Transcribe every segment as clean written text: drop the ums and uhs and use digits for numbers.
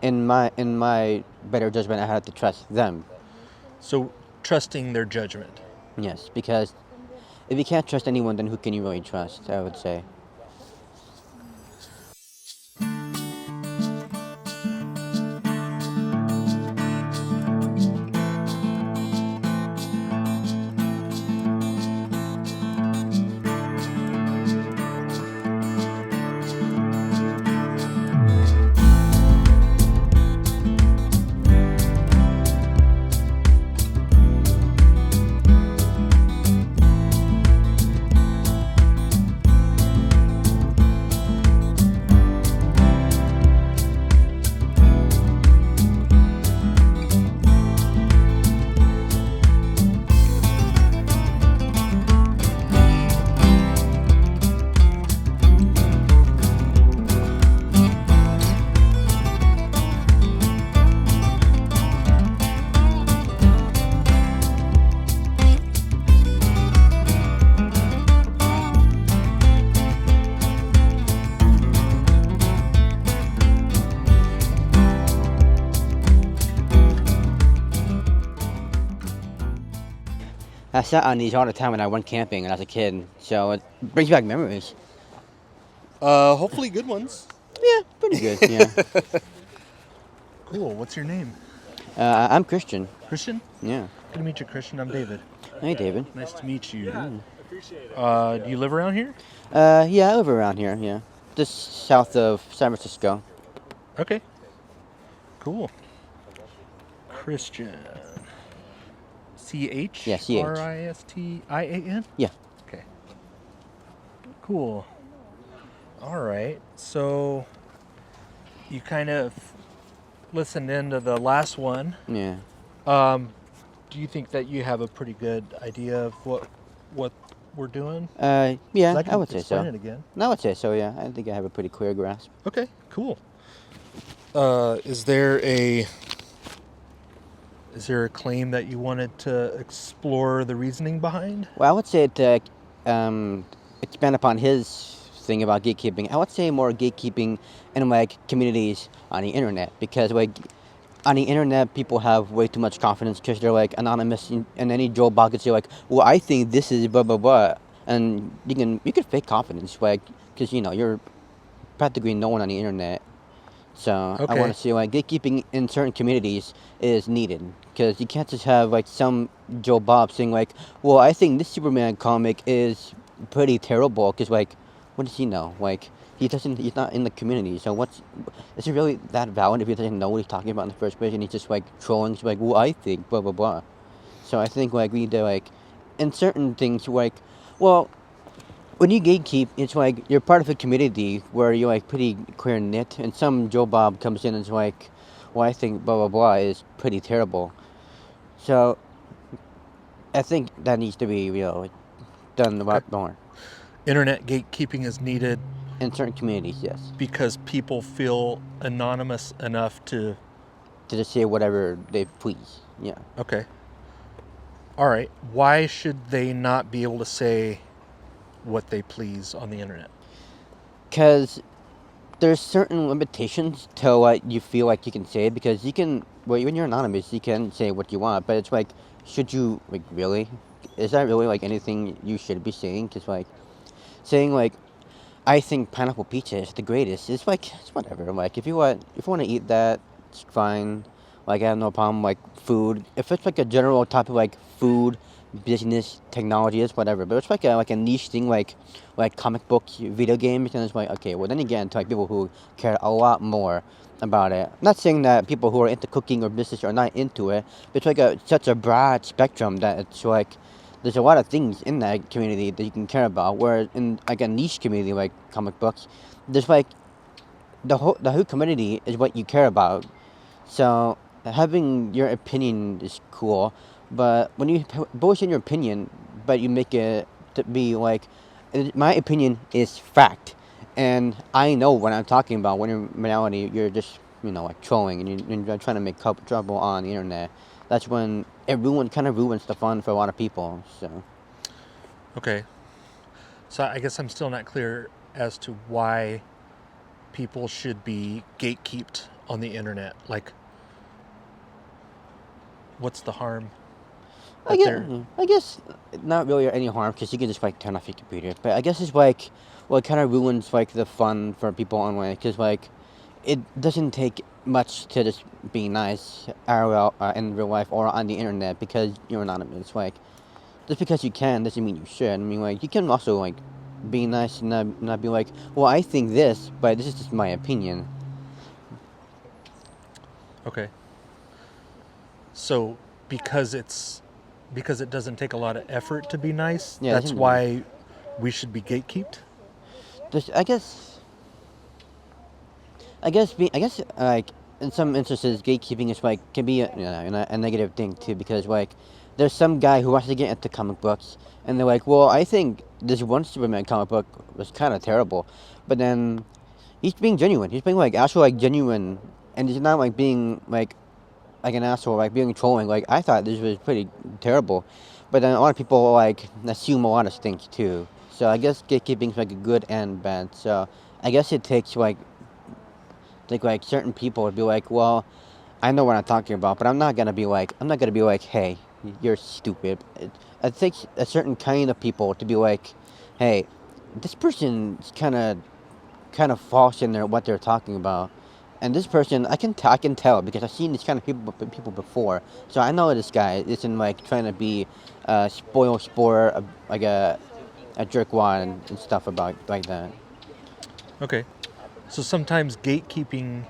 in my better judgment, I had to trust them. So trusting their judgment. Yes, because if you can't trust anyone, then who can you really trust? I would say. I sat on these all the time when I went camping when I was a kid, so it brings back memories. Hopefully good ones. Yeah, pretty good. Yeah. Cool. What's your name? I'm Christian. Christian? Yeah. Good to meet you, Christian. I'm David. Hey, David. Nice to meet you. Do you live around here? Yeah, I live around here. Yeah, just south of San Francisco. Okay. Cool. Christian. C-H? Yeah, C-H. R-I-S-T-I-A-N? Yeah. Okay. Cool. All right. So you kind of listened into the last one. Yeah. Do you think that you have a pretty good idea of what we're doing? Yeah, I I would say so. Explain it again. I would say so. Yeah, I think I have a pretty clear grasp. Okay. Cool. Is there a claim that you wanted to explore the reasoning behind? Well, I would say to expand upon his thing about gatekeeping, I would say more gatekeeping in like communities on the internet, because like on the internet people have way too much confidence because they're like anonymous, and any Joe Bob could say like, well, I think this is blah blah blah, and you can fake confidence like because you're practically no one on the internet. So I want to see like gatekeeping in certain communities is needed, because you can't just have like some Joe Bob saying like, well, I think this Superman comic is pretty terrible, because like, what does he know? Like he's not in the community, so is it really that valid if he doesn't know what he's talking about in the first place, and he's just like trolling, like, well, I think blah blah blah. So I think like we need to like, in certain things like, well, when you gatekeep, it's like you're part of a community where you're like pretty clear knit, and some Joe Bob comes in and is like, well, I think blah blah blah is pretty terrible. So I think that needs to be done a lot more. Internet gatekeeping is needed in certain communities, yes, because people feel anonymous enough to just say whatever they please. Yeah. Okay. All right. Why should they not be able to say what they please on the internet? Because there's certain limitations to what you feel like you can say, because you can, well, when you're anonymous, you can say what you want, but it's like, should you, like, really? Is that really, like, anything you should be saying? Because, like, saying, like, I think pineapple pizza is the greatest, it's like, it's whatever. Like, if you want to eat that, it's fine. Like, I have no problem, like, food. If it's, like, a general topic, like, food, business, technology, it's whatever. But it's like a niche thing, like comic books, video games, and it's like, okay, well, then you get into like people who care a lot more about it. I'm not saying that people who are into cooking or business are not into it, but it's like such a broad spectrum that it's like there's a lot of things in that community that you can care about. Whereas in like a niche community like comic books, there's like the whole community is what you care about. So having your opinion is cool, but when you voice in your opinion, but you make it to be like, my opinion is fact, and I know what I'm talking about, when in reality you're just, like trolling, and you're trying to make trouble on the internet. That's when it kind of ruins the fun for a lot of people. So. Okay. So I guess I'm still not clear as to why people should be gatekeeped on the internet? Like, what's the harm? I guess not really any harm because you can just like turn off your computer. But I guess it's like, well, it kind of ruins like the fun for people online because like it doesn't take much to just be nice IRL in real life or on the internet because you're anonymous. Like just because you can doesn't mean you should. I mean, like you can also like be nice and not be like, well, I think this, but this is just my opinion. Okay. So because it doesn't take a lot of effort to be nice, Yeah, that's why we should be gatekeeped? Just, I guess, like in some instances, gatekeeping is like can be a negative thing too because like there's some guy who wants to get into comic books and they're like, well, I think this one Superman comic book was kind of terrible, but then he's being genuine. He's being like actually like genuine, and he's not like being like an asshole, like being trolling. Like I thought this was pretty terrible, but then a lot of people like assume a lot of things too. So I guess gatekeeping is like a good and bad. So I guess it takes like certain people would be like, well, I know what I'm talking about, but I'm not gonna be like, hey, you're stupid. It takes a certain kind of people to be like, hey, this person's kind of false in their what they're talking about, and this person I can tell because I've seen these kind of people before, so I know this guy isn't like trying to be spoil sport like a jerkwad and stuff about like that. Okay. So sometimes gatekeeping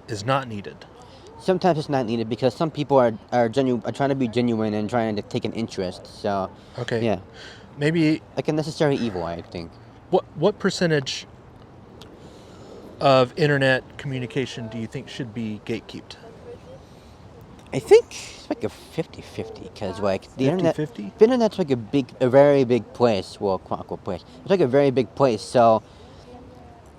is not needed. Sometimes it's not needed because some people are trying to be genuine and trying to take an interest. So, Okay. yeah, Maybe like a necessary evil, I think. what percentage of internet communication do you think should be gatekeeped? I think it's like a 50-50 because like 50-50? the internet's like a very big place. Well, quote unquote place. It's like a very big place. So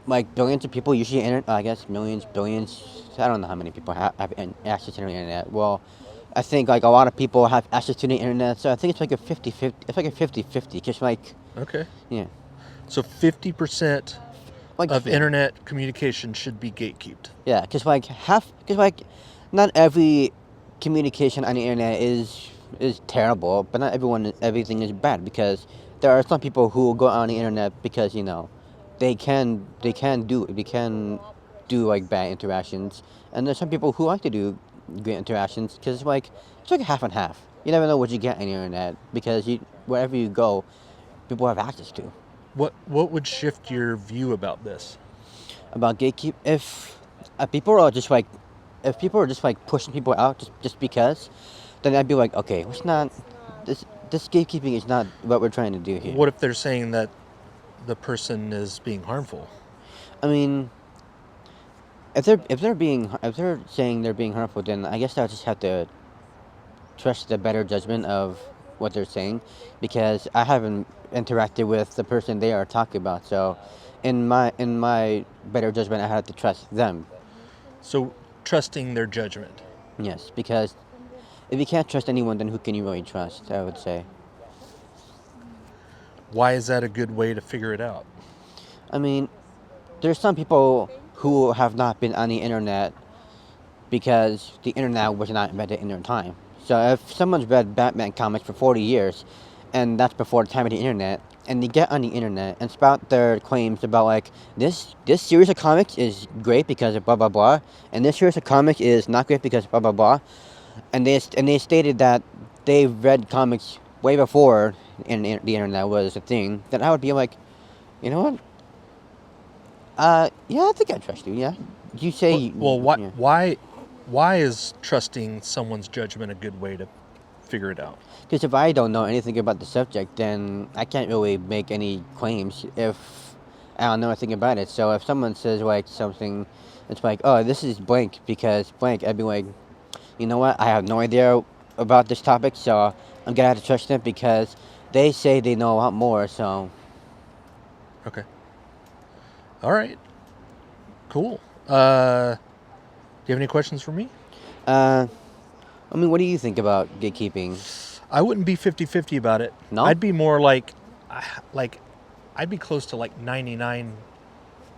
like billions of people usually I guess millions, billions. I don't know how many people have access to the internet. Well, I think like a lot of people have access to the internet, so I think it's like a 50-50. It's like a 50-50 because like Okay. yeah, So 50% like of yeah. internet communication should be gatekeeped. Yeah, because like not every communication on the internet is terrible, but not everything is bad because there are some people who will go on the internet because they can do like bad interactions, and there's some people who like to do good interactions because it's like half and half. You never know what you get on the internet because wherever you go, people have access to. What would shift your view about this? About gatekeep if people are just like if people are just like pushing people out just because, then I'd be like, okay, it's not this gatekeeping is not what we're trying to do here. What if they're saying that the person is being harmful? I mean, if they're saying they're being harmful, then I guess I'll just have to trust the better judgment of what they're saying, because I haven't interacted with the person they are talking about. So, in my better judgment, I have to trust them. So trusting their judgment. Yes, because if you can't trust anyone, then who can you really trust? I would say. Why is that a good way to figure it out? I mean, there's some people who have not been on the internet because the internet was not invented in their time. So if someone's read Batman comics for 40 years, and that's before the time of the internet, and they get on the internet and spout their claims about like this series of comics is great because of blah blah blah, and this series of comics is not great because of blah blah blah, and they stated that they read comics way before the internet was a thing, then I would be like, you know what? Yeah, I think I trust you. Yeah, you say. Well, Yeah. why is trusting someone's judgment a good way to figure it out? Because if I don't know anything about the subject, then I can't really make any claims if I don't know anything about it. So if someone says like something, it's like, oh, this is blank because blank, I'd be like, you know what? I have no idea about this topic, so I'm gonna have to trust them because they say they know a lot more. So Okay. All right. Cool. Do you have any questions for me? I mean, what do you think about gatekeeping? I wouldn't be 50-50 about it. No? I'd be more like I'd be close to like 99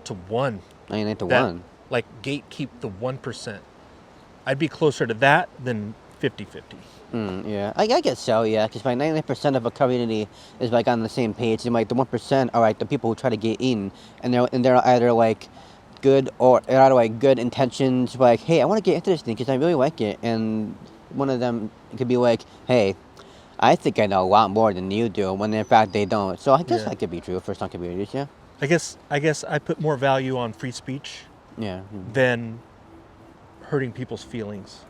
to 1. 99 to That- 1. like gatekeep the 1%. I'd be closer to that than 50-50. Yeah, I guess so. Yeah, because like 99% of a community is like on the same page, and like the 1% are like the people who try to get in, and they're either like good or they're either like good intentions, like hey, I want to get into this thing because I really like it, and one of them could be like, hey, I think I know a lot more than you do, when in fact they don't. So I guess Yeah. that could be true for some communities. Yeah. I guess I put more value on free speech Yeah. than hurting people's feelings.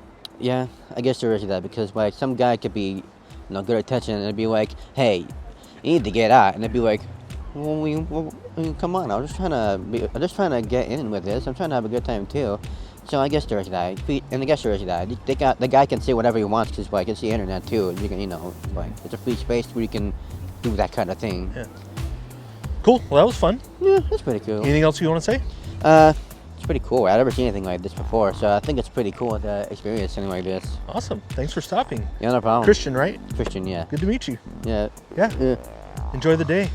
Yeah, I guess there is that, because like some guy could be, good attention, and it'd be like, hey, you need to get out, and it'd be like, come on, I'm just trying to get in with this. I'm trying to have a good time too. So I guess there is that, and I guess there is that. The guy can say whatever he wants because like it's the internet too. You can like it's a free space where you can do that kind of thing. Yeah. Cool. Well, that was fun. Yeah, that's pretty cool. Anything else you want to say? It's pretty cool. I've never seen anything like this before, so I think it's pretty cool to experience something like this. Awesome. Thanks for stopping. Yeah, no problem. Christian, right? Christian, yeah. Good to meet you. Yeah. Yeah. Yeah. Enjoy the day.